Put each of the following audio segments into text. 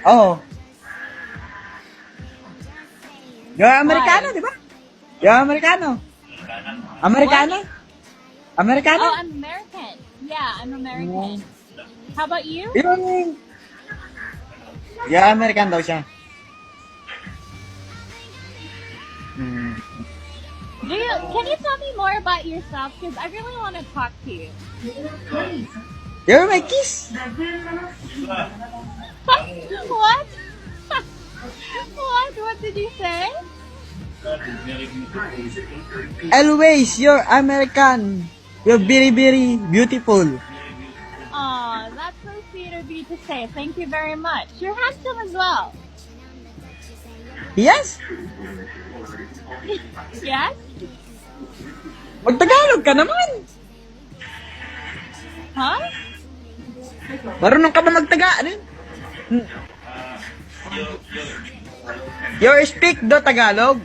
Oh. You're Americano, di ba? You're Americano. Americano? Americano? Oh, I'm American. Yeah, I'm American. How about you? Yung... Yeah, American daw siya. Can you tell me more about yourself? Because I really want to talk to you. You're my kiss. What? What? What did you say? Always, you're American. You're very, very beautiful. Oh, that's so sweet of you to say. Thank you very much. You're handsome as well. Yes? Yes? Magtagalog ka naman. Huh? Marunong ka ba magtagalog? You speak the Tagalog?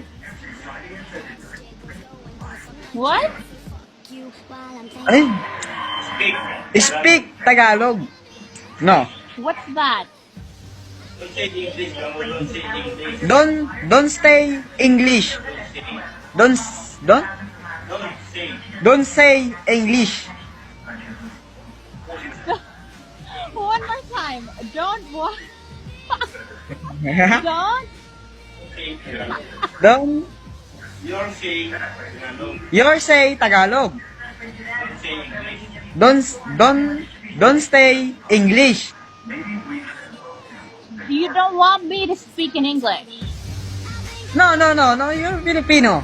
What? Ay, speak Tagalog. No. What's that? Don't say English. Don't say English. One more time. Don't what? Don't? You're say Tagalog. Don't say English. You don't want me to speak in English. No, you're Filipino.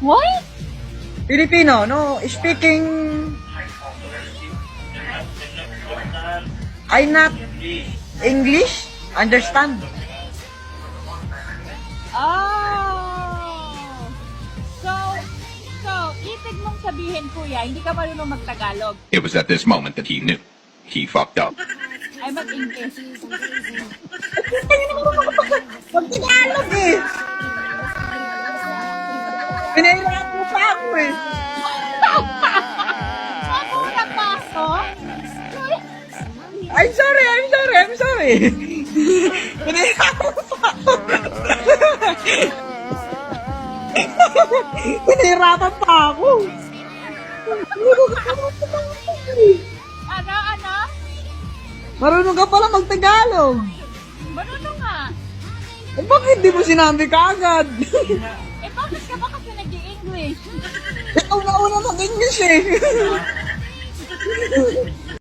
What? Filipino, no, speaking... I not English, understand? Oh. So, ibig mong sabihin, kuya, hindi ka marunong mag-Tagalog. It was at this moment that he knew. He fucked up. Ay, mag-English. Mag-Tagalog eh! Pinahirap mo pa ako eh! Mabura pa ako? I'm sorry! Pinahirap mo pa ako! Pinahirapan pa ako! Ano? Marunong ka pala mag-Tagalog! Marunong nga. Eh, bakit di mo sinabi kaagad? Eh, bakit ka ba kasi nag-i-English? Ikaw na una mag-English eh!